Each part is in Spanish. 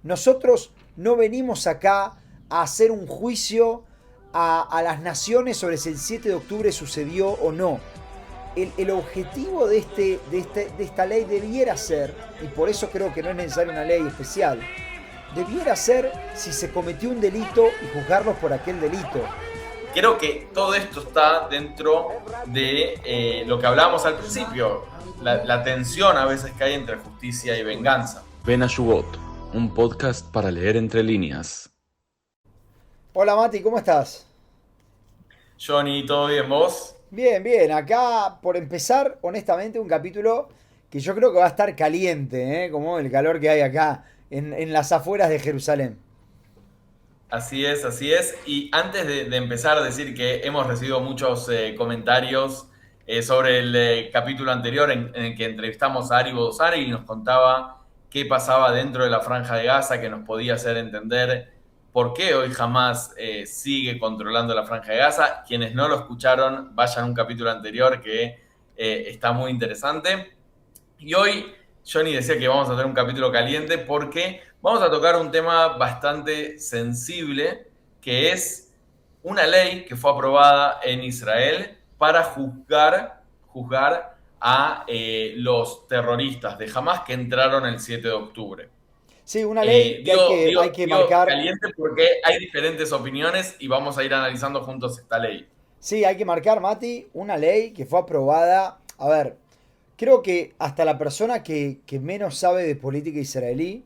Nosotros no venimos acá a hacer un juicio a las naciones sobre si el 7 de octubre sucedió o no. El objetivo de esta ley debiera ser, y por eso creo que no es necesaria una ley especial, debiera ser si se cometió un delito y juzgarlos por aquel delito. Creo que todo esto está dentro de lo que hablábamos al principio, la tensión a veces que hay entre justicia y venganza. Ven a Shugot, un podcast para leer entre líneas. Hola Mati, ¿cómo estás? Johnny, ¿todo bien vos? Bien, bien. Acá, por empezar, honestamente, un capítulo que yo creo que va a estar caliente, ¿eh? Como el calor que hay acá en las afueras de Jerusalén. Así es, así es. Y antes de empezar a decir que hemos recibido muchos comentarios sobre el capítulo anterior en el que entrevistamos a Ari Bodosari y nos contaba qué pasaba dentro de la Franja de Gaza, que nos podía hacer entender por qué hoy Hamás sigue controlando la Franja de Gaza. Quienes no lo escucharon, vayan a un capítulo anterior que está muy interesante. Y hoy Johnny decía que vamos a tener un capítulo caliente porque vamos a tocar un tema bastante sensible, que es una ley que fue aprobada en Israel para juzgar a los terroristas de Hamas que entraron el 7 de octubre. Sí, una ley que hay que Digo marcar. caliente porque hay diferentes opiniones y vamos a ir analizando juntos esta ley. Sí, hay que marcar, Mati, una ley que fue aprobada. A ver, creo que hasta la persona que menos sabe de política israelí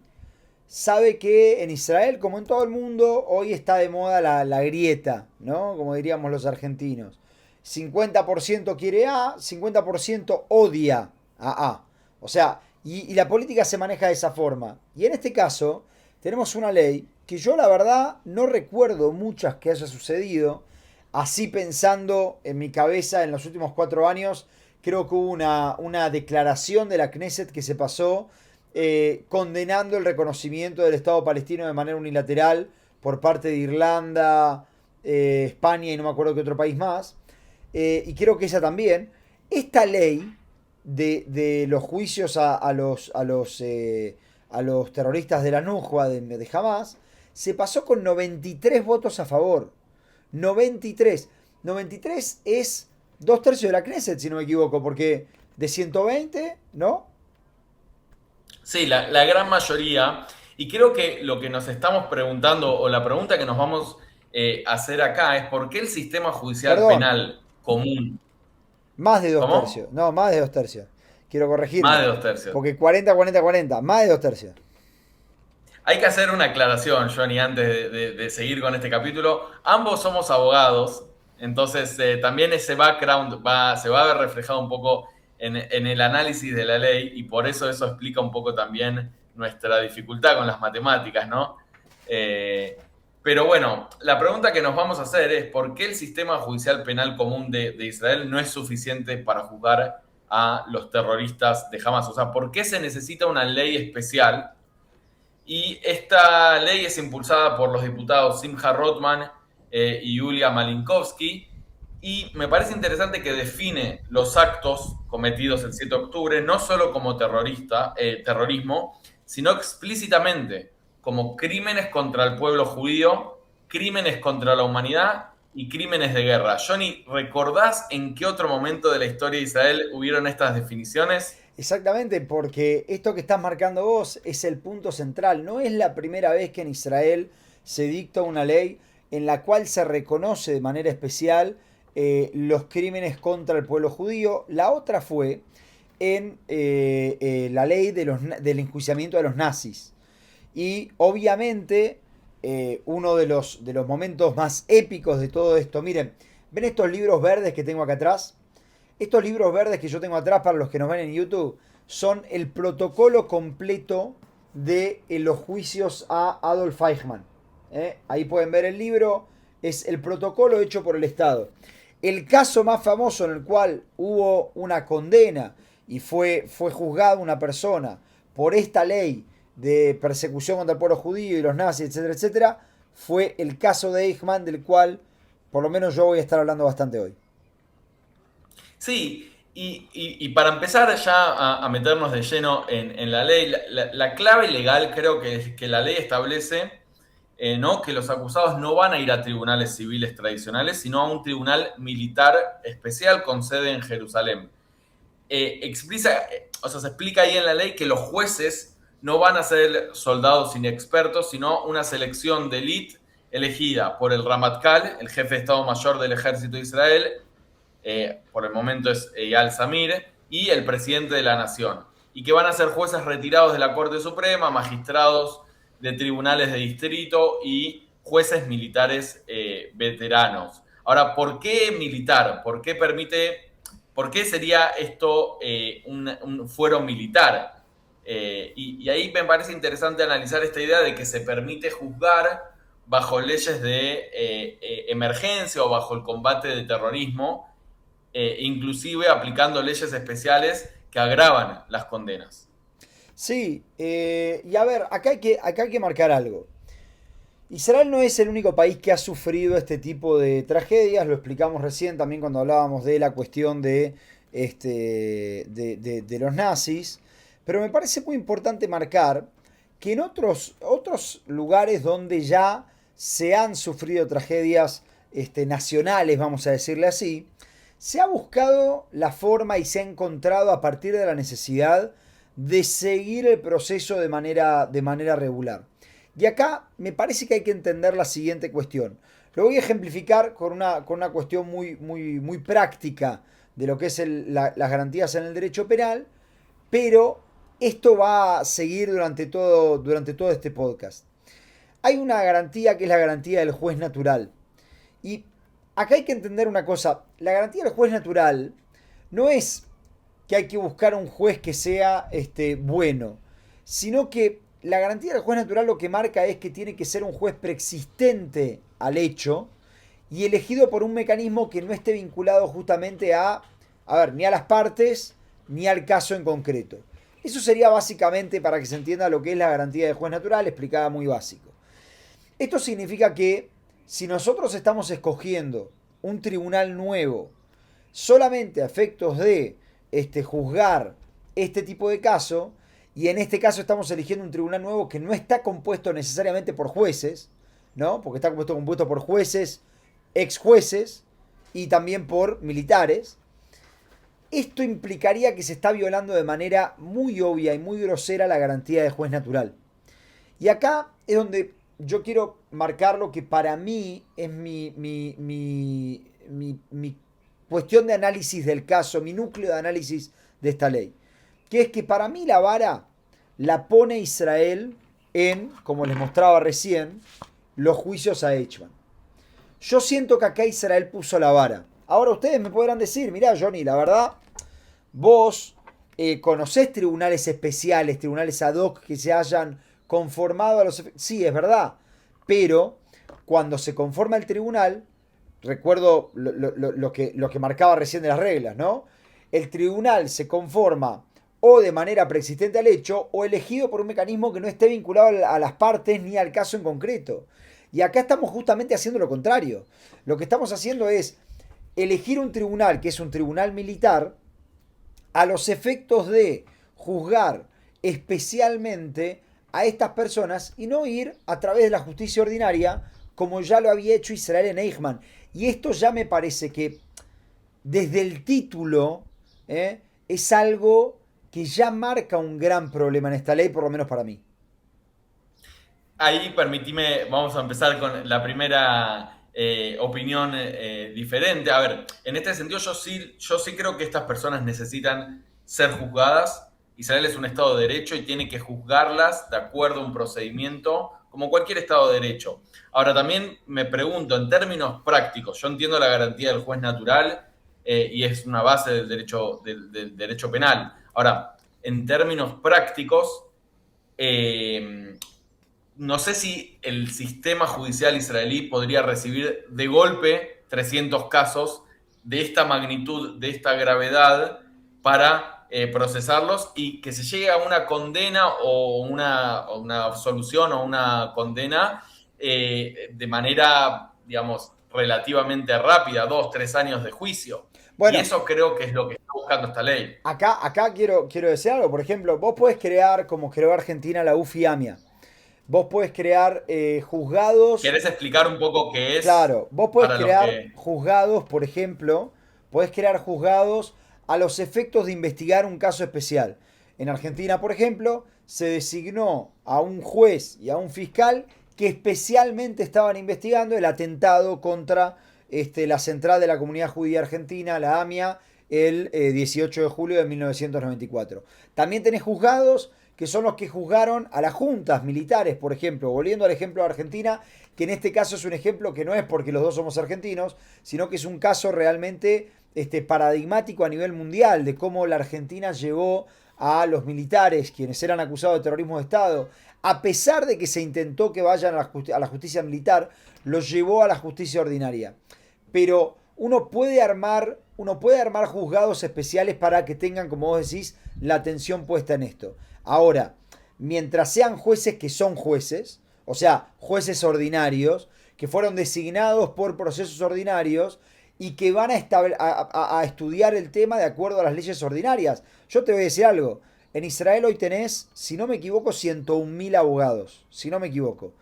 sabe que en Israel, como en todo el mundo, hoy está de moda la grieta, ¿no? Como diríamos los argentinos. 50% quiere A, 50% odia a A. O sea, y la política se maneja de esa forma. Y en este caso, tenemos una ley que yo la verdad no recuerdo muchas que haya sucedido. Así pensando en mi cabeza en los últimos 4 años, creo que hubo una declaración de la Knesset que se pasó condenando el reconocimiento del Estado palestino de manera unilateral por parte de Irlanda, España y no me acuerdo qué otro país más. Y creo que esa también. Esta ley de los juicios a los terroristas de la Nujua de Hamas se pasó con 93 votos a favor. 93. 93 es 2/3 de la Knesset, si no me equivoco, porque de 120, ¿no? Sí, la gran mayoría. Y creo que lo que nos estamos preguntando, o la pregunta que nos vamos a hacer acá, es por qué el sistema judicial Perdón, penal común, más de dos ¿cómo? tercios. No, más de 2/3. Quiero Más corregirme. de dos tercios. Porque 40, 40, 40. Más de 2/3. Hay que hacer una aclaración, Johnny, antes de seguir con este capítulo. Ambos somos abogados, entonces también ese background se va a ver reflejado un poco en el análisis de la ley y por eso explica un poco también nuestra dificultad con las matemáticas, ¿no? Eh, pero bueno, la pregunta que nos vamos a hacer es ¿por qué el sistema judicial penal común de Israel no es suficiente para juzgar a los terroristas de Hamas? O sea, ¿por qué se necesita una ley especial? Y esta ley es impulsada por los diputados Simcha Rothman y Yulia Malinkovsky. Y me parece interesante que define los actos cometidos el 7 de octubre no solo como terrorismo, sino explícitamente como crímenes contra el pueblo judío, crímenes contra la humanidad y crímenes de guerra. Johnny, ¿recordás en qué otro momento de la historia de Israel hubieron estas definiciones? Exactamente, porque esto que estás marcando vos es el punto central. No es la primera vez que en Israel se dicta una ley en la cual se reconoce de manera especial los crímenes contra el pueblo judío. La otra fue en la ley del enjuiciamiento de los nazis. Y obviamente uno de los momentos más épicos de todo esto, miren, ¿ven estos libros verdes que tengo acá atrás? Estos libros verdes que yo tengo atrás para los que nos ven en YouTube son el protocolo completo de los juicios a Adolf Eichmann. Ahí pueden ver el libro, es el protocolo hecho por el Estado. El caso más famoso en el cual hubo una condena y fue juzgada una persona por esta ley de persecución contra el pueblo judío y los nazis, etcétera, etcétera, fue el caso de Eichmann, del cual por lo menos yo voy a estar hablando bastante hoy. Sí, Y para empezar ya a meternos de lleno en la ley, la clave legal creo que es que la ley establece, ¿no?, que los acusados no van a ir a tribunales civiles tradicionales, sino a un tribunal militar especial con sede en Jerusalén. O sea, se explica ahí en la ley que los jueces no van a ser soldados inexpertos, sino una selección de élite elegida por el Ramatkal, el jefe de Estado Mayor del Ejército de Israel, por el momento es Eyal Zamir, y el presidente de la nación, y que van a ser jueces retirados de la Corte Suprema, magistrados de tribunales de distrito y jueces militares veteranos. Ahora, ¿por qué militar? ¿Por qué sería esto un fuero militar? Y ahí me parece interesante analizar esta idea de que se permite juzgar bajo leyes de emergencia o bajo el combate de terrorismo, inclusive aplicando leyes especiales que agravan las condenas. Sí, y a ver, acá hay que marcar algo. Israel no es el único país que ha sufrido este tipo de tragedias, lo explicamos recién también cuando hablábamos de la cuestión de los nazis, pero me parece muy importante marcar que en otros lugares donde ya se han sufrido tragedias nacionales, vamos a decirle así, se ha buscado la forma y se ha encontrado a partir de la necesidad de seguir el proceso de manera regular. Y acá me parece que hay que entender la siguiente cuestión. Lo voy a ejemplificar con una cuestión muy práctica de lo que es las garantías en el derecho penal, pero esto va a seguir durante todo este podcast. Hay una garantía que es la garantía del juez natural. Y acá hay que entender una cosa. La garantía del juez natural no es que hay que buscar un juez que sea bueno, sino que la garantía del juez natural lo que marca es que tiene que ser un juez preexistente al hecho y elegido por un mecanismo que no esté vinculado justamente ni a las partes ni al caso en concreto. Eso sería básicamente, para que se entienda lo que es la garantía del juez natural, explicada muy básico. Esto significa que si nosotros estamos escogiendo un tribunal nuevo solamente a efectos de juzgar este tipo de caso, y en este caso estamos eligiendo un tribunal nuevo que no está compuesto necesariamente por jueces, ¿no? Porque está compuesto por jueces, ex jueces y también por militares. Esto implicaría que se está violando de manera muy obvia y muy grosera la garantía de juez natural. Y acá es donde yo quiero marcar lo que para mí es mi cuestión de análisis del caso, mi núcleo de análisis de esta ley. Que es que para mí la vara la pone Israel en, como les mostraba recién, los juicios a Eichmann. Yo siento que acá Israel puso la vara. Ahora ustedes me podrán decir, mirá Johnny, la verdad, vos conocés tribunales especiales, tribunales ad hoc que se hayan conformado a los... Sí, es verdad, pero cuando se conforma el tribunal, recuerdo lo que marcaba recién de las reglas, ¿no? El tribunal se conforma o de manera preexistente al hecho o elegido por un mecanismo que no esté vinculado a las partes ni al caso en concreto. Y acá estamos justamente haciendo lo contrario. Lo que estamos haciendo es elegir un tribunal que es un tribunal militar a los efectos de juzgar especialmente a estas personas y no ir a través de la justicia ordinaria como ya lo había hecho Israel en Eichmann. Y esto ya me parece que desde el título es algo que ya marca un gran problema en esta ley, por lo menos para mí. Ahí permitime, vamos a empezar con la primera opinión diferente. A ver, en este sentido yo sí creo que estas personas necesitan ser juzgadas. Israel es un Estado de Derecho y tiene que juzgarlas de acuerdo a un procedimiento como cualquier Estado de Derecho. Ahora también me pregunto, en términos prácticos, yo entiendo la garantía del juez natural y es una base del derecho penal. Ahora, en términos prácticos, no sé si el sistema judicial israelí podría recibir de golpe 300 casos de esta magnitud, de esta gravedad, para procesarlos y que se llegue a una condena o una absolución o una condena de manera, digamos, relativamente rápida, 2, 3 años de juicio. Bueno, Y eso creo que es lo que está buscando esta ley. Acá quiero decir algo. Por ejemplo, vos podés crear, como creó Argentina, la UFI AMIA. Vos podés crear juzgados. ¿Querés explicar un poco qué es Claro, vos podés para los crear que... juzgados, por ejemplo, podés crear juzgados a los efectos de investigar un caso especial. En Argentina, por ejemplo, se designó a un juez y a un fiscal que especialmente estaban investigando el atentado contra la central de la comunidad judía argentina, la AMIA, el 18 de julio de 1994. También tenés juzgados que son los que juzgaron a las juntas militares, por ejemplo, volviendo al ejemplo de Argentina, que en este caso es un ejemplo que no es porque los dos somos argentinos, sino que es un caso realmente paradigmático a nivel mundial de cómo la Argentina llevó a los militares, quienes eran acusados de terrorismo de Estado, a pesar de que se intentó que vayan a la justicia militar, los llevó a la justicia ordinaria. Pero uno puede armar juzgados especiales para que tengan, como vos decís, la atención puesta en esto. Ahora, mientras sean jueces que son jueces, o sea, jueces ordinarios, que fueron designados por procesos ordinarios y que van a estudiar el tema de acuerdo a las leyes ordinarias. Yo te voy a decir algo. En Israel hoy tenés, si no me equivoco, 101.000 abogados. Si no me equivoco.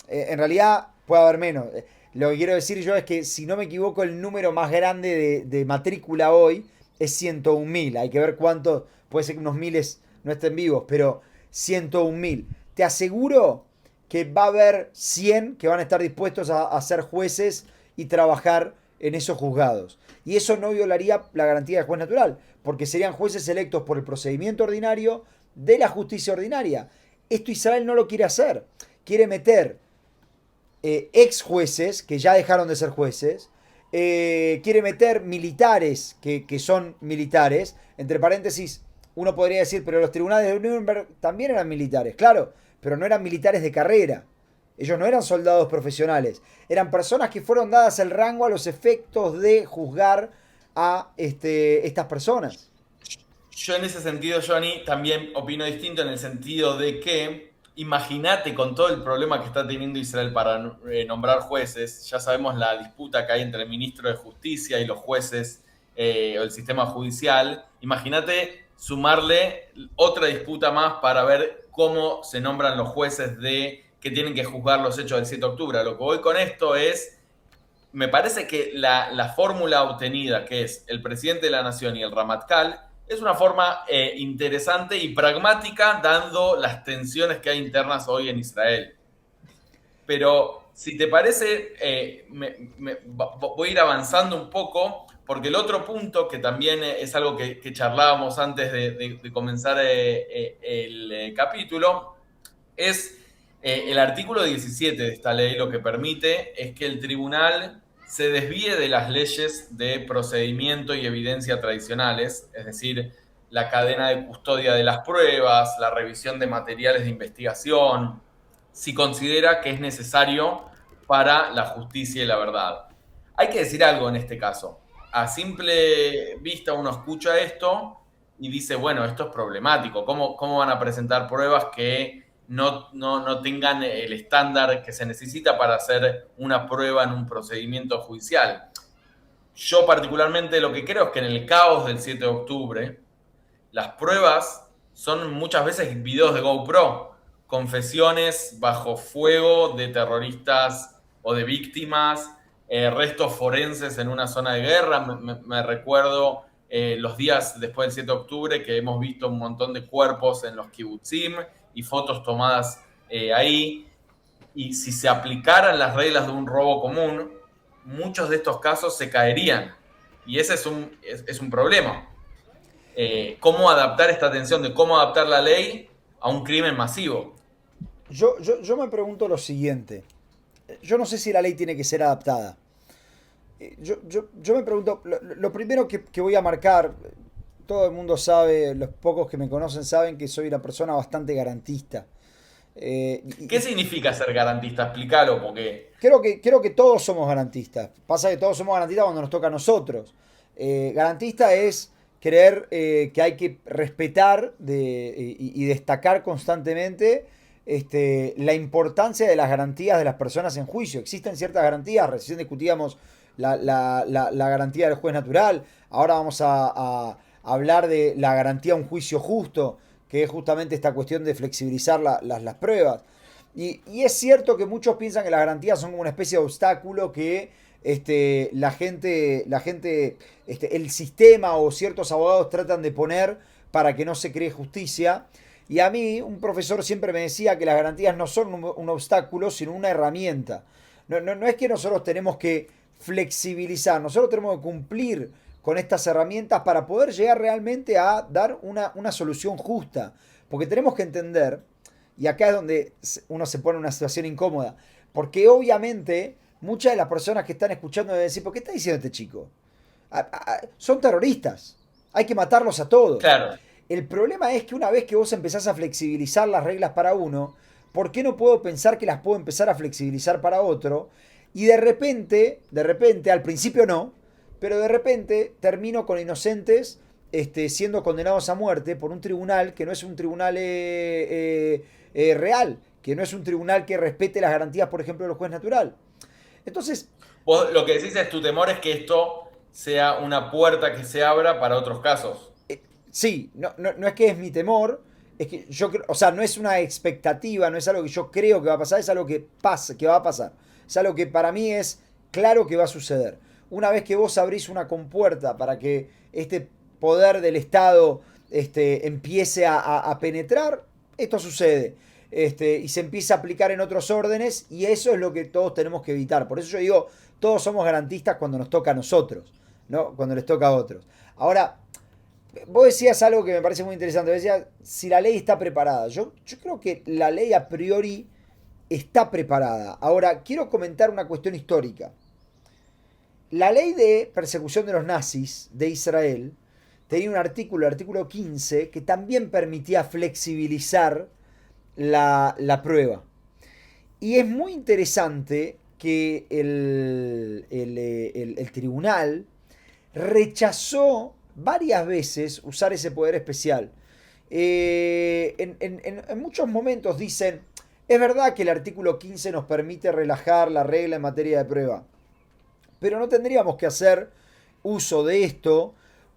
En realidad puede haber menos. Lo que quiero decir yo es que, si no me equivoco, el número más grande de matrícula hoy es 101.000. Hay que ver cuántos, puede ser que unos miles no estén vivos, pero 101.000. Te aseguro que va a haber 100 que van a estar dispuestos a ser jueces y trabajar en esos juzgados. Y eso no violaría la garantía del juez natural, porque serían jueces electos por el procedimiento ordinario de la justicia ordinaria. Esto Israel no lo quiere hacer. Quiere meter ex jueces que ya dejaron de ser jueces, quiere meter militares que son militares, entre paréntesis, uno podría decir, pero los tribunales de Nuremberg también eran militares, claro, pero no eran militares de carrera. Ellos no eran soldados profesionales, eran personas que fueron dadas el rango a los efectos de juzgar a estas personas. Yo en ese sentido, Johnny, también opino distinto, en el sentido de que, imagínate con todo el problema que está teniendo Israel para nombrar jueces, ya sabemos la disputa que hay entre el ministro de Justicia y los jueces o el sistema judicial, imagínate sumarle otra disputa más para ver cómo se nombran los jueces que tienen que juzgar los hechos del 7 de octubre. A lo que voy con esto es, me parece que la fórmula obtenida, que es el presidente de la nación y el Ramatkal, es una forma interesante y pragmática, dando las tensiones que hay internas hoy en Israel. Pero si te parece, voy a ir avanzando un poco, porque el otro punto, que también es algo que charlábamos antes de comenzar el capítulo, es el artículo 17 de esta ley. Lo que permite es que el tribunal se desvíe de las leyes de procedimiento y evidencia tradicionales, es decir, la cadena de custodia de las pruebas, la revisión de materiales de investigación, si considera que es necesario para la justicia y la verdad. Hay que decir algo en este caso. A simple vista uno escucha esto y dice, bueno, esto es problemático. ¿Cómo van a presentar pruebas que no tengan el estándar que se necesita para hacer una prueba en un procedimiento judicial? Yo particularmente lo que creo es que en el caos del 7 de octubre, las pruebas son muchas veces videos de GoPro, confesiones bajo fuego de terroristas o de víctimas, restos forenses en una zona de guerra. Me recuerdo los días después del 7 de octubre que hemos visto un montón de cuerpos en los kibutzim y fotos tomadas ahí. Y si se aplicaran las reglas de un robo común, muchos de estos casos se caerían. Y ese es un problema. ¿Cómo adaptar esta tensión de cómo adaptar la ley a un crimen masivo? Yo me pregunto lo siguiente. Yo no sé si la ley tiene que ser adaptada. Yo me pregunto, lo primero que voy a marcar, todo el mundo sabe, los pocos que me conocen saben que soy una persona bastante garantista. ¿Qué significa ser garantista? Explícalo, porque... Creo que todos somos garantistas. Pasa que todos somos garantistas cuando nos toca a nosotros. Garantista es creer que hay que respetar y destacar constantemente la importancia de las garantías de las personas en juicio. Existen ciertas garantías, recién discutíamos la garantía del juez natural, ahora vamos a hablar de la garantía a un juicio justo, que es justamente esta cuestión de flexibilizar las pruebas. Y es cierto que muchos piensan que las garantías son como una especie de obstáculo que el sistema o ciertos abogados tratan de poner para que no se cree justicia. Y a mí, un profesor siempre me decía que las garantías no son un obstáculo, sino una herramienta. No es que nosotros tenemos que flexibilizar, nosotros tenemos que cumplir con estas herramientas para poder llegar realmente a dar una solución justa. Porque tenemos que entender, y acá es donde uno se pone en una situación incómoda, porque obviamente muchas de las personas que están escuchando deben decir, ¿por qué está diciendo este chico? Son terroristas, hay que matarlos a todos. Claro. El problema es que una vez que vos empezás a flexibilizar las reglas para uno, ¿por qué no puedo pensar que las puedo empezar a flexibilizar para otro? Y de repente, al principio no, pero de repente termino con inocentes siendo condenados a muerte por un tribunal que no es un tribunal real, que no es un tribunal que respete las garantías, por ejemplo, del juez natural. Entonces, Vos lo que decís es tu temor es que esto sea una puerta que se abra para otros casos. sí, no es que es mi temor, es que yo creo, o sea, no es una expectativa, no es algo que yo creo que va a pasar, es algo que pasa, que va a pasar. Es algo que para mí es claro que va a suceder. Una vez que vos abrís una compuerta para que este poder del Estado empiece a penetrar, esto sucede. Y se empieza a aplicar en otros órdenes y eso es lo que todos tenemos que evitar. Por eso yo digo, todos somos garantistas cuando nos toca a nosotros, ¿no? Cuando les toca a otros. Ahora, vos decías algo que me parece muy interesante. Vos decías, si la ley está preparada. Yo creo que la ley a priori está preparada. Ahora, quiero comentar una cuestión histórica. La ley de persecución de los nazis de Israel tenía un artículo, el artículo 15, que también permitía flexibilizar la prueba. Y es muy interesante que el tribunal rechazó varias veces usar ese poder especial. En muchos momentos dicen, es verdad que el artículo 15 nos permite relajar la regla en materia de prueba, pero no tendríamos que hacer uso de esto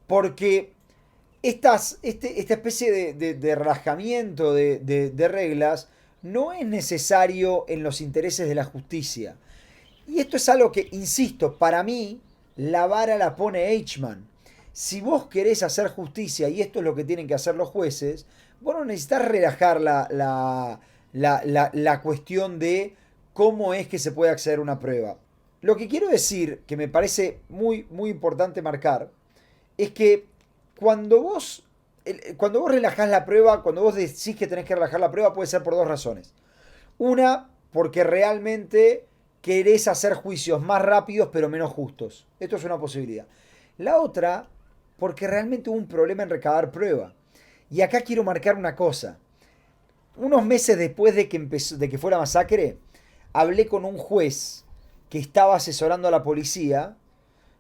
porque esta especie de relajamiento de reglas no es necesario en los intereses de la justicia. Y esto es algo que, insisto, para mí la vara la pone Eichmann. Si vos querés hacer justicia, y esto es lo que tienen que hacer los jueces, vos no necesitas relajar la cuestión de cómo es que se puede acceder a una prueba. Lo que quiero decir, que me parece muy, muy importante marcar, es que cuando vos, cuando vos relajás la prueba, cuando vos decís que tenés que relajar la prueba, puede ser por dos razones. Una, porque realmente querés hacer juicios más rápidos pero menos justos. Esto es una posibilidad. La otra, porque realmente hubo un problema en recabar prueba. Y acá quiero marcar una cosa. Unos meses después de que fue la masacre, hablé con un juez que estaba asesorando a la policía,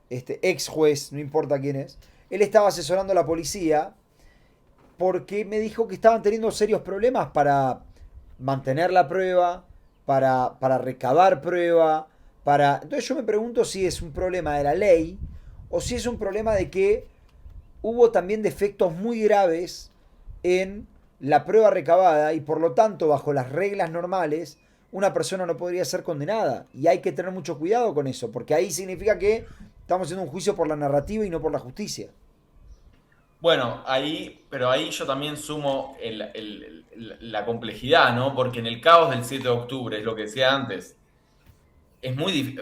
ex juez, no importa quién es. Él estaba asesorando a la policía porque me dijo que estaban teniendo serios problemas para mantener la prueba, para recabar prueba, Entonces yo me pregunto si es un problema de la ley o si es un problema de que hubo también defectos muy graves en la prueba recabada y por lo tanto bajo las reglas normales una persona no podría ser condenada y hay que tener mucho cuidado con eso porque ahí significa que estamos haciendo un juicio por la narrativa y no por la justicia. Bueno, pero ahí yo también sumo la complejidad, ¿no? Porque en el caos del 7 de octubre, es lo que decía antes,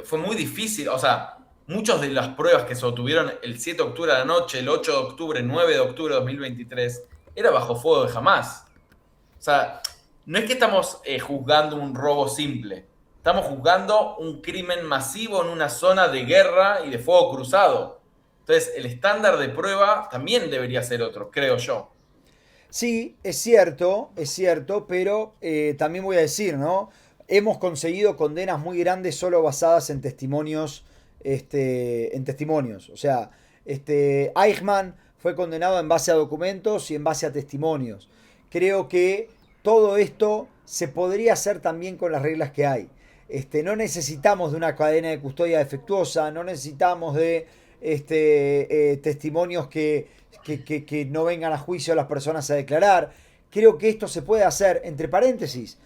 fue muy difícil, o sea, muchas de las pruebas que se obtuvieron el 7 de octubre a la noche, el 8 de octubre, el 9 de octubre de 2023, era bajo fuego de Hamás. O sea, no es que estamos juzgando un robo simple, estamos juzgando un crimen masivo en una zona de guerra y de fuego cruzado. Entonces, el estándar de prueba también debería ser otro, creo yo. Sí, es cierto, pero también voy a decir, ¿no? Hemos conseguido condenas muy grandes solo basadas en testimonios, en testimonios. O sea, Eichmann fue condenado en base a documentos y en base a testimonios. Creo que todo esto se podría hacer también con las reglas que hay. No necesitamos de una cadena de custodia defectuosa, no necesitamos de testimonios que no vengan a juicio a las personas a declarar. Creo que esto se puede hacer, entre paréntesis.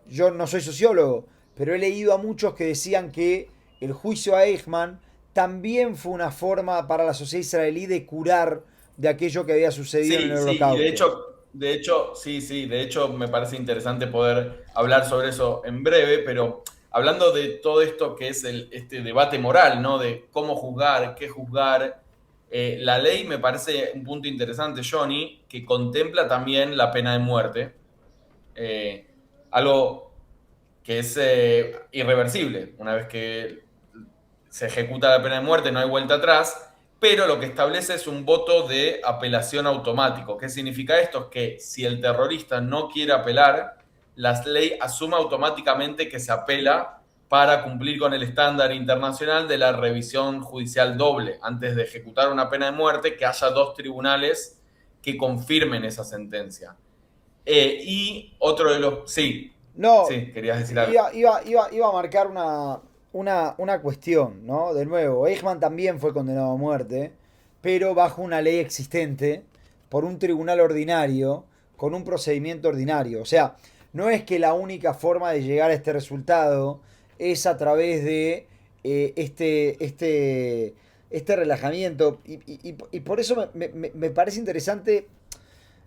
Yo no soy sociólogo, pero he leído a muchos que decían que el juicio a Eichmann también fue una forma para la sociedad israelí de curar de aquello que había sucedido en Sí, el sí, y holocausto. de hecho me parece interesante poder hablar sobre eso en breve, pero hablando de todo esto que es este debate moral, ¿no? De cómo juzgar, qué juzgar, la ley me parece un punto interesante, Johnny, que contempla también la pena de muerte, eh, algo que es irreversible. Una vez que se ejecuta la pena de muerte, no hay vuelta atrás, pero lo que establece es un voto de apelación automático. ¿Qué significa esto? Es que si el terrorista no quiere apelar, la ley asume automáticamente que se apela para cumplir con el estándar internacional de la revisión judicial doble. Antes de ejecutar una pena de muerte, que haya dos tribunales que confirmen esa sentencia. Y otro de los... Sí, No, sí, querías decir algo. iba a marcar una cuestión, ¿no? De nuevo, Eichmann también fue condenado a muerte, pero bajo una ley existente, por un tribunal ordinario, con un procedimiento ordinario. O sea, no es que la única forma de llegar a este resultado es a través de este relajamiento. Y por eso me parece interesante.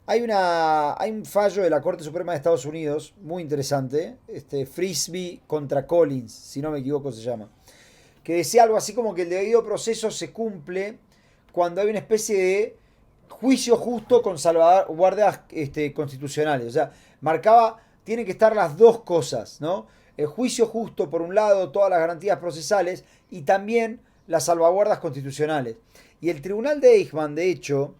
Hay un fallo de la Corte Suprema de Estados Unidos muy interesante, Frisbee contra Collins, si no me equivoco se llama, que decía algo así como que el debido proceso se cumple cuando hay una especie de juicio justo con salvaguardas constitucionales. O sea, marcaba, tienen que estar las dos cosas, ¿no? El juicio justo, por un lado, todas las garantías procesales y también las salvaguardas constitucionales. Y el tribunal de Eichmann, de hecho,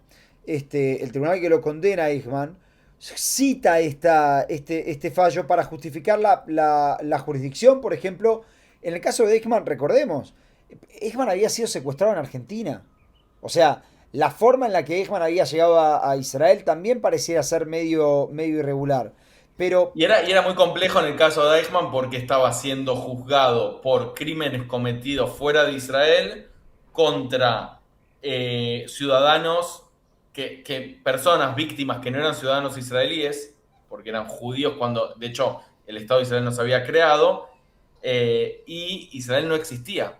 el tribunal que lo condena a Eichmann, cita este fallo para justificar la jurisdicción. Por ejemplo, en el caso de Eichmann, recordemos, Eichmann había sido secuestrado en Argentina. O sea, la forma en la que Eichmann había llegado a Israel también pareciera ser medio irregular. Pero, Y era muy complejo en el caso de Eichmann porque estaba siendo juzgado por crímenes cometidos fuera de Israel contra ciudadanos, personas víctimas que no eran ciudadanos israelíes, porque eran judíos cuando, de hecho, el Estado de Israel no se había creado, y Israel no existía.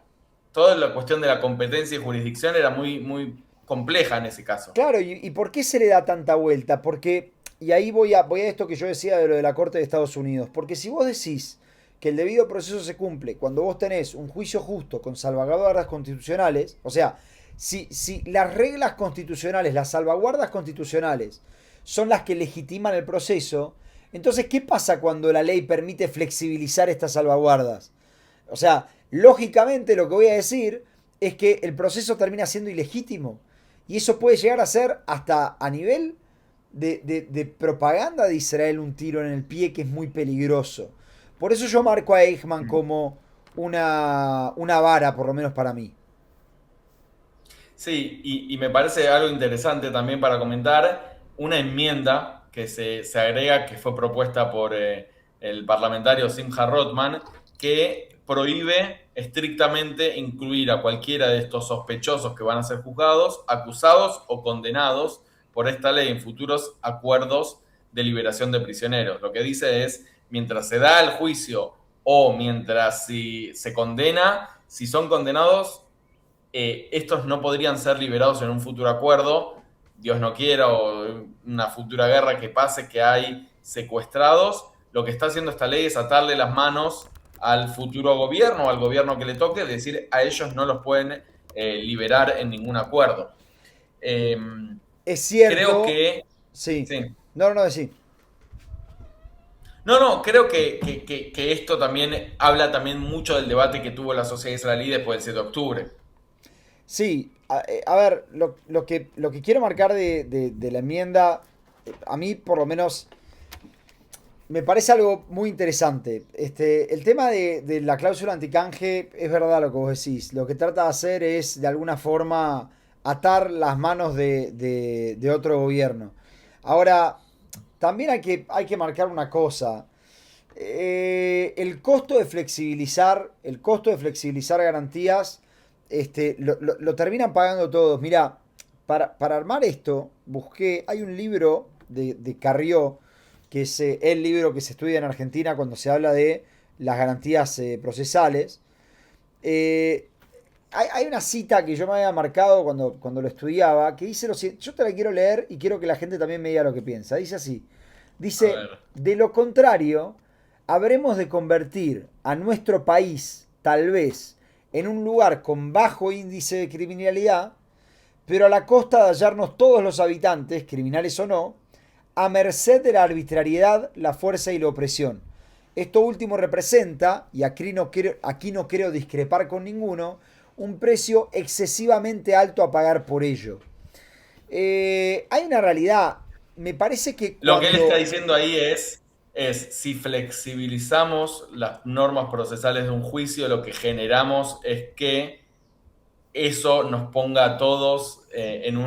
Toda la cuestión de la competencia y jurisdicción era muy compleja en ese caso. claro, ¿y por qué se le da tanta vuelta? Porque, y ahí voy a esto que yo decía de lo de la Corte de Estados Unidos, porque si vos decís que el debido proceso se cumple cuando vos tenés un juicio justo con salvaguardas constitucionales, o sea, si las reglas constitucionales, las salvaguardas constitucionales son las que legitiman el proceso, entonces, ¿qué pasa cuando la ley permite flexibilizar estas salvaguardas? O sea, lógicamente lo que voy a decir es que el proceso termina siendo ilegítimo. Y eso puede llegar a ser hasta a nivel de propaganda de Israel un tiro en el pie que es muy peligroso. Por eso yo marco a Eichmann como una vara, por lo menos para mí. Sí, y me parece algo interesante también para comentar, una enmienda que se agrega, que fue propuesta por el parlamentario Simcha Rothman, que prohíbe estrictamente incluir a cualquiera de estos sospechosos que van a ser juzgados, acusados o condenados por esta ley en futuros acuerdos de liberación de prisioneros. Lo que dice es, mientras se da el juicio o mientras si se condena, si son condenados, estos no podrían ser liberados en un futuro acuerdo, Dios no quiera, o una futura guerra que pase, que hay secuestrados. Lo que está haciendo esta ley es atarle las manos al futuro gobierno, o al gobierno que le toque, es decir, a ellos no los pueden liberar en ningún acuerdo. Es Creo cierto. que... Sí. Sí. No, sí. No, creo que esto también habla también mucho del debate que tuvo la sociedad israelí después del 7 de octubre. Sí, a ver, lo que quiero marcar de la enmienda, a mí por lo menos me parece algo muy interesante. El tema de la cláusula anticanje es verdad lo que vos decís. Lo que trata de hacer es de alguna forma atar las manos de otro gobierno. Ahora, también hay que marcar una cosa. El costo de flexibilizar garantías lo terminan pagando todos. Mirá, para armar esto, hay un libro de Carrió, que es el libro que se estudia en Argentina cuando se habla de las garantías procesales. Hay una cita que yo me había marcado cuando lo estudiaba, que dice lo siguiente, yo te la quiero leer y quiero que la gente también me diga lo que piensa. Dice así, A dice, ver. de lo contrario, habremos de convertir a nuestro país, tal vez, en un lugar con bajo índice de criminalidad, pero a la costa de hallarnos todos los habitantes, criminales o no, a merced de la arbitrariedad, la fuerza y la opresión. Esto último representa, y aquí no creo discrepar con ninguno, un precio excesivamente alto a pagar por ello. Hay una realidad, me parece que Lo que él está cuando... diciendo ahí es si flexibilizamos las normas procesales de un juicio, lo que generamos es que eso nos ponga a todos en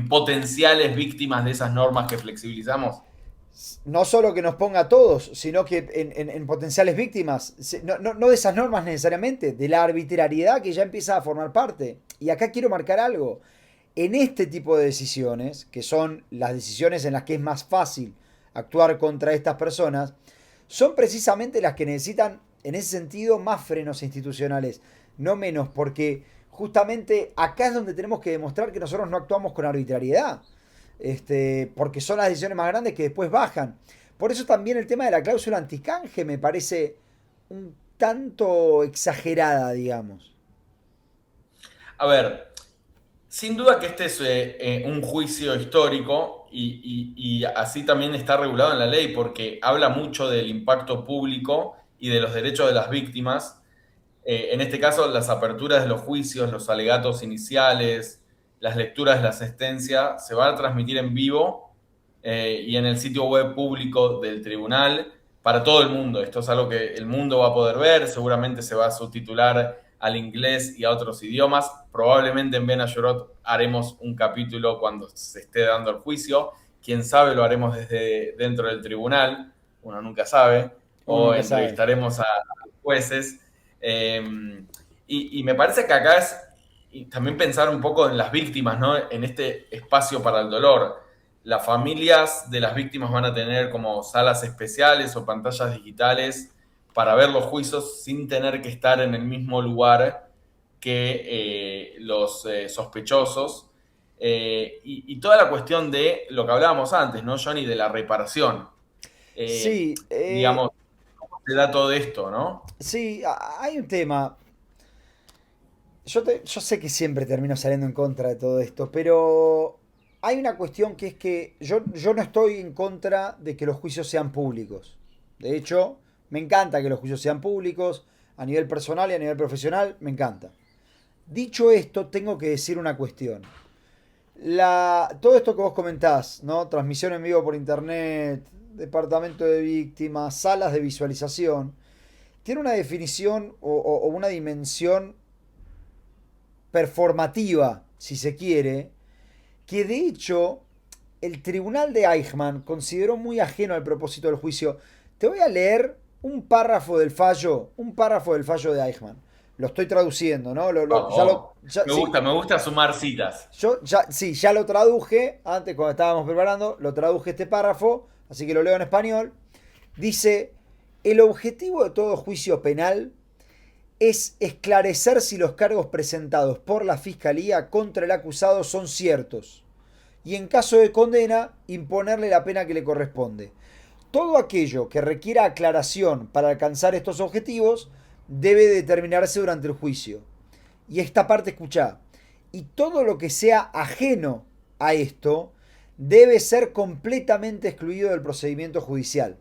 potenciales víctimas de esas normas que flexibilizamos. No solo que nos ponga a todos, sino que en potenciales víctimas, no de esas normas necesariamente, de la arbitrariedad que ya empieza a formar parte. Y acá quiero marcar algo. En este tipo de decisiones, que son las decisiones en las que es más fácil actuar contra estas personas, son precisamente las que necesitan, en ese sentido, más frenos institucionales, no menos, porque justamente acá es donde tenemos que demostrar que nosotros no actuamos con arbitrariedad, porque son las decisiones más grandes que después bajan. Por eso también el tema de la cláusula anticanje me parece un tanto exagerada, digamos. A ver, sin duda que este es un juicio histórico y así también está regulado en la ley porque habla mucho del impacto público y de los derechos de las víctimas. En este caso, las aperturas de los juicios, los alegatos iniciales, las lecturas de la sentencia se van a transmitir en vivo y en el sitio web público del tribunal para todo el mundo. Esto es algo que el mundo va a poder ver, seguramente se va a subtitular al inglés y a otros idiomas. Probablemente en Ben Ayorot haremos un capítulo cuando se esté dando el juicio. Quién sabe, lo haremos desde dentro del tribunal, uno nunca sabe, Uno o nunca sabe. entrevistaremos a jueces. Y me parece que acá es y también pensar un poco en las víctimas, ¿no? En este espacio para el dolor. Las familias de las víctimas van a tener como salas especiales o pantallas digitales para ver los juicios sin tener que estar en el mismo lugar que los sospechosos. Y toda la cuestión de lo que hablábamos antes, ¿no, Johnny? De la reparación. Sí, Digamos, ¿cómo se da todo esto, no? sí, hay un tema. Yo sé que siempre termino saliendo en contra de todo esto, pero hay una cuestión que es que yo no estoy en contra de que los juicios sean públicos. De hecho, me encanta que los juicios sean públicos, a nivel personal y a nivel profesional, me encanta. Dicho esto, tengo que decir una cuestión. Todo esto que vos comentás, ¿no? Transmisión en vivo por internet, departamento de víctimas, salas de visualización, tiene una definición o una dimensión performativa, si se quiere, que de hecho el tribunal de Eichmann consideró muy ajeno al propósito del juicio. Te voy a leer un párrafo del fallo de Eichmann. Lo estoy traduciendo, ¿no? Sí, Me gusta sumar citas. sí, ya lo traduje, antes cuando estábamos preparando, lo traduje este párrafo, así que lo leo en español. Dice, el objetivo de todo juicio penal es esclarecer si los cargos presentados por la Fiscalía contra el acusado son ciertos y en caso de condena imponerle la pena que le corresponde. Todo aquello que requiera aclaración para alcanzar estos objetivos debe determinarse durante el juicio. Y esta parte escuchá. Y todo lo que sea ajeno a esto debe ser completamente excluido del procedimiento judicial.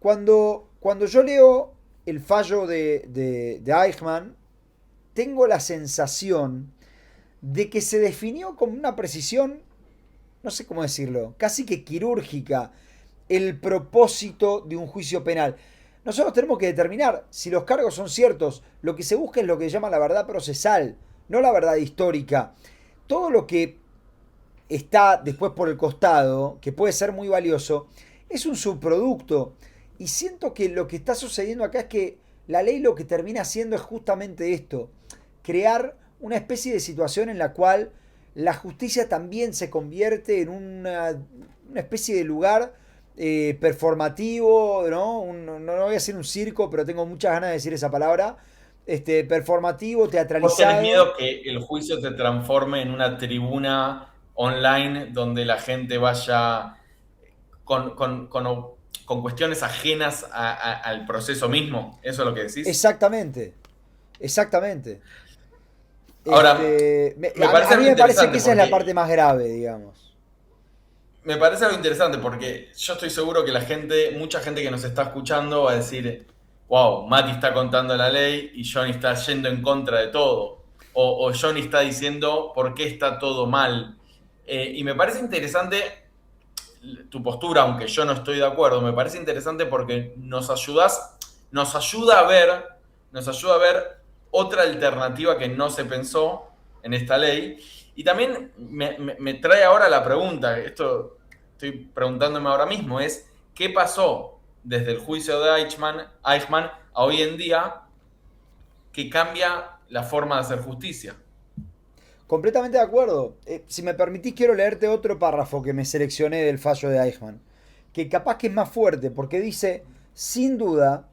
Cuando yo leo el fallo de Eichmann, tengo la sensación de que se definió con una precisión, no sé cómo decirlo, casi que quirúrgica, el propósito de un juicio penal. Nosotros tenemos que determinar si los cargos son ciertos. Lo que se busca es lo que se llama la verdad procesal, no la verdad histórica. Todo lo que está después por el costado, que puede ser muy valioso, es un subproducto. Y siento que lo que está sucediendo acá es que la ley lo que termina haciendo es justamente esto, crear una especie de situación en la cual la justicia también se convierte en una especie de lugar performativo, ¿no? No voy a decir un circo, pero tengo muchas ganas de decir esa palabra. Performativo, ¿Vos tenés teatralizado. miedo que el juicio se transforme en una tribuna online donde la gente vaya con, con- con- con cuestiones ajenas al proceso mismo? ¿Eso es lo que decís? Exactamente, exactamente. Ahora, me parece A mí algo me parece que interesante esa es la porque parte más grave, digamos. me parece algo interesante porque yo estoy seguro que mucha gente que nos está escuchando va a decir, wow, Mati está contando la ley y Johnny está yendo en contra de todo. O Johnny está diciendo por qué está todo mal. Y me parece interesante tu postura, aunque yo no estoy de acuerdo, me parece interesante porque nos ayuda a ver, nos ayuda a ver otra alternativa que no se pensó en esta ley. Y también me trae ahora la pregunta, esto estoy preguntándome ahora mismo, es ¿qué pasó desde el juicio de Eichmann a hoy en día que cambia la forma de hacer justicia? Completamente de acuerdo. Si me permitís, quiero leerte otro párrafo que me seleccioné del fallo de Eichmann, que capaz que es más fuerte, porque dice, sin duda,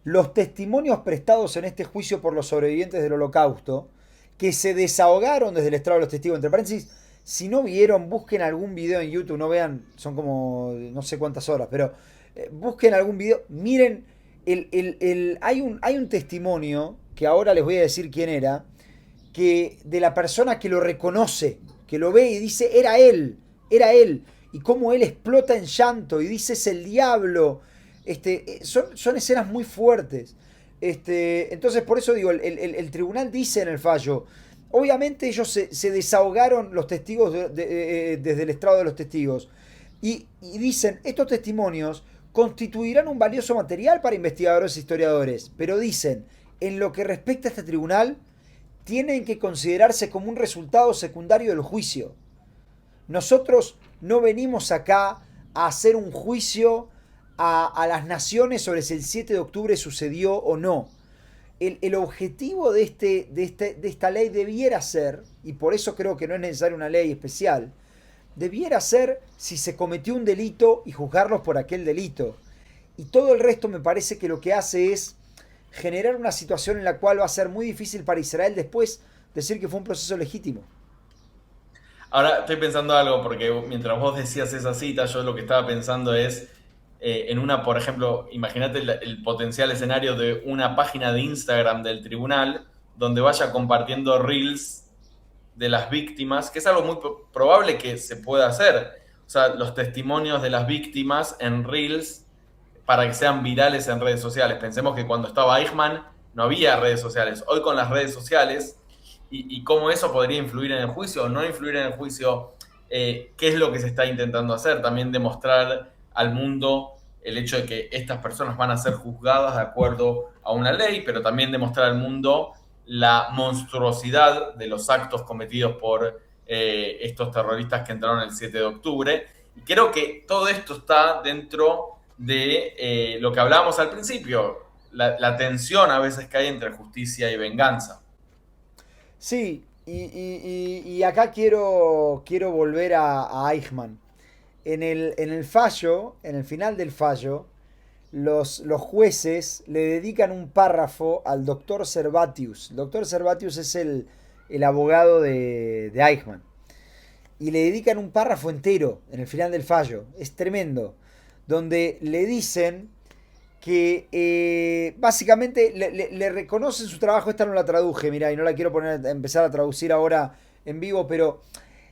los testimonios prestados en este juicio por los sobrevivientes del Holocausto, que se desahogaron desde el estrado de los testigos, entre paréntesis, si no vieron, busquen algún video en YouTube, no vean, son como no sé cuántas horas, pero busquen algún video, miren, hay un testimonio, que ahora les voy a decir quién era, que de la persona que lo reconoce, que lo ve y dice, era él, y cómo él explota en llanto y dice, es el diablo. Son escenas muy fuertes. Entonces, por eso digo, el tribunal dice en el fallo, obviamente ellos se desahogaron los testigos desde el estrado de los testigos, y dicen, estos testimonios constituirán un valioso material para investigadores e historiadores, pero dicen, en lo que respecta a este tribunal, tienen que considerarse como un resultado secundario del juicio. Nosotros no venimos acá a hacer un juicio a las naciones sobre si el 7 de octubre sucedió o no. El objetivo de esta ley debiera ser, y por eso creo que no es necesaria una ley especial, debiera ser si se cometió un delito y juzgarlos por aquel delito. Y todo el resto me parece que lo que hace es generar una situación en la cual va a ser muy difícil para Israel después decir que fue un proceso legítimo. Ahora estoy pensando algo, porque mientras vos decías esa cita, yo lo que estaba pensando es en una, por ejemplo, imagínate el potencial escenario de una página de Instagram del tribunal donde vaya compartiendo reels de las víctimas, que es algo muy probable que se pueda hacer. O sea, los testimonios de las víctimas en reels para que sean virales en redes sociales. Pensemos que cuando estaba Eichmann no había redes sociales. Hoy con las redes sociales y cómo eso podría influir en el juicio o no influir en el juicio, qué es lo que se está intentando hacer. También demostrar al mundo el hecho de que estas personas van a ser juzgadas de acuerdo a una ley, pero también demostrar al mundo la monstruosidad de los actos cometidos por estos terroristas que entraron el 7 de octubre. Y creo que todo esto está dentro de lo que hablábamos al principio, la tensión a veces que hay entre justicia y venganza. Sí, y acá quiero volver a Eichmann. En el fallo, en el final del fallo, los jueces le dedican un párrafo al doctor Servatius. El doctor Servatius es el abogado de Eichmann. Y le dedican un párrafo entero en el final del fallo. Es tremendo. Donde le dicen que básicamente le reconocen su trabajo. Esta no la traduje, mira, y no la quiero empezar a traducir ahora en vivo, pero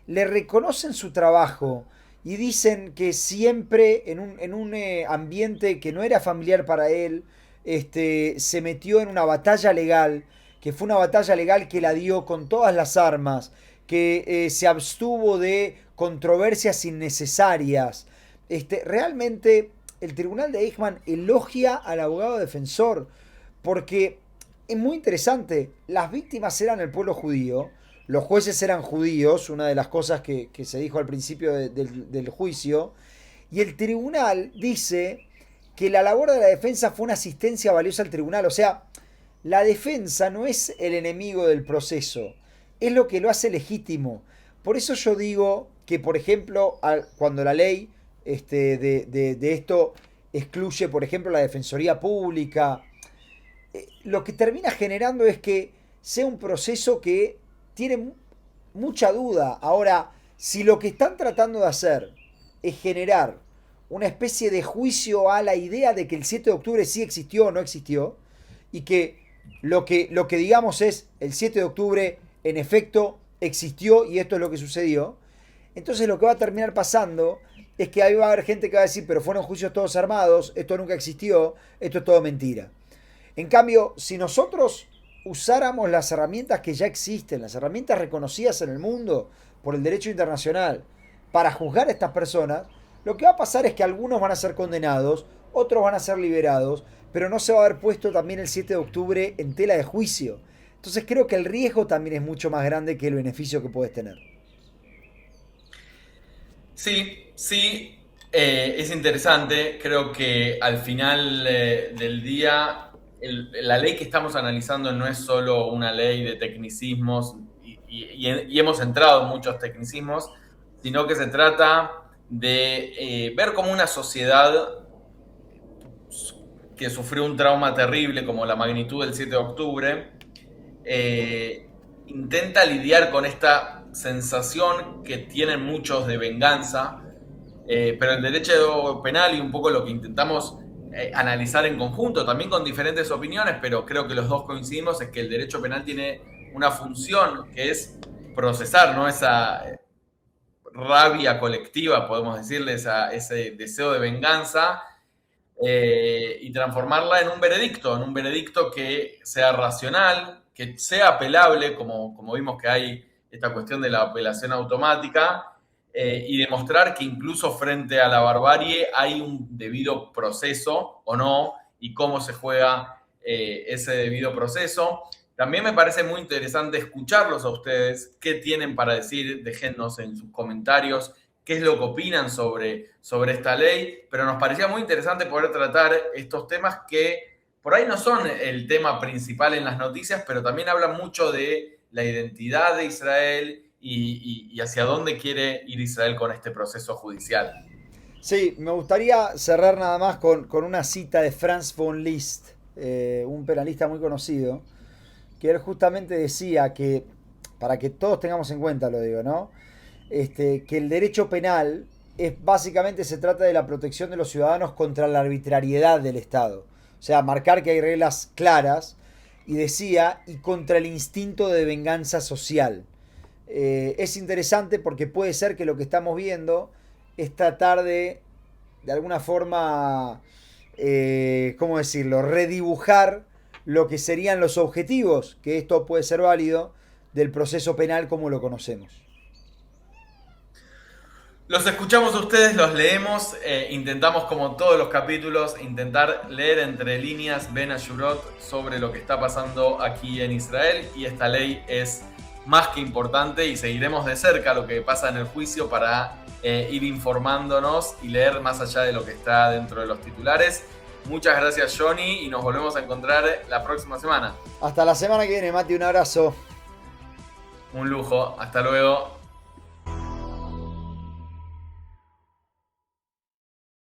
le reconocen su trabajo y dicen que siempre en un ambiente que no era familiar para él, se metió en una batalla legal, que fue una batalla legal que la dio con todas las armas, que se abstuvo de controversias innecesarias. Realmente el tribunal de Eichmann elogia al abogado defensor, porque es muy interesante, las víctimas eran el pueblo judío, los jueces eran judíos, una de las cosas que se dijo al principio del juicio, y el tribunal dice que la labor de la defensa fue una asistencia valiosa al tribunal. O sea, la defensa no es el enemigo del proceso, es lo que lo hace legítimo. Por eso yo digo que, por ejemplo, cuando la ley de esto excluye, por ejemplo, la Defensoría Pública, lo que termina generando es que sea un proceso que tiene mucha duda. Ahora, si lo que están tratando de hacer es generar una especie de juicio a la idea de que el 7 de octubre sí existió o no existió, y que lo que digamos es el 7 de octubre en efecto existió y esto es lo que sucedió, entonces lo que va a terminar pasando es que ahí va a haber gente que va a decir, pero fueron juicios todos armados, esto nunca existió, esto es todo mentira. En cambio, si nosotros usáramos las herramientas que ya existen, las herramientas reconocidas en el mundo por el derecho internacional, para juzgar a estas personas, lo que va a pasar es que algunos van a ser condenados, otros van a ser liberados, pero no se va a haber puesto también el 7 de octubre en tela de juicio. Entonces creo que el riesgo también es mucho más grande que el beneficio que puedes tener. Sí, es interesante. Creo que al final del día, la ley que estamos analizando no es solo una ley de tecnicismos y hemos entrado en muchos tecnicismos, sino que se trata de ver cómo una sociedad que sufrió un trauma terrible como la magnitud del 7 de octubre intenta lidiar con esta sensación que tienen muchos de venganza, pero el derecho penal y un poco lo que intentamos analizar en conjunto, también con diferentes opiniones, pero creo que los dos coincidimos, es que el derecho penal tiene una función que es procesar, ¿no? Esa rabia colectiva, podemos decirle, ese deseo de venganza, y transformarla en un veredicto que sea racional, que sea apelable, como vimos que hay esta cuestión de la apelación automática, y demostrar que incluso frente a la barbarie hay un debido proceso o no, y cómo se juega ese debido proceso. También me parece muy interesante escucharlos a ustedes, qué tienen para decir, déjennos en sus comentarios qué es lo que opinan sobre esta ley, pero nos parecía muy interesante poder tratar estos temas que por ahí no son el tema principal en las noticias, pero también hablan mucho de la identidad de Israel y hacia dónde quiere ir Israel con este proceso judicial. Sí, me gustaría cerrar nada más con una cita de Franz von Liszt, un penalista muy conocido, que él justamente decía que, para que todos tengamos en cuenta, lo digo, ¿no? Que el derecho penal básicamente se trata de la protección de los ciudadanos contra la arbitrariedad del Estado. O sea, marcar que hay reglas claras, y decía, y contra el instinto de venganza social. Es interesante porque puede ser que lo que estamos viendo es tratar de alguna forma, ¿cómo decirlo?, redibujar lo que serían los objetivos, que esto puede ser válido, del proceso penal como lo conocemos. Los escuchamos a ustedes, los leemos, intentamos como todos los capítulos, intentar leer entre líneas Ben Ashurot sobre lo que está pasando aquí en Israel, y esta ley es más que importante y seguiremos de cerca lo que pasa en el juicio para ir informándonos y leer más allá de lo que está dentro de los titulares. Muchas gracias, Johnny, y nos volvemos a encontrar la próxima semana. Hasta la semana que viene, Mati, un abrazo. Un lujo, hasta luego.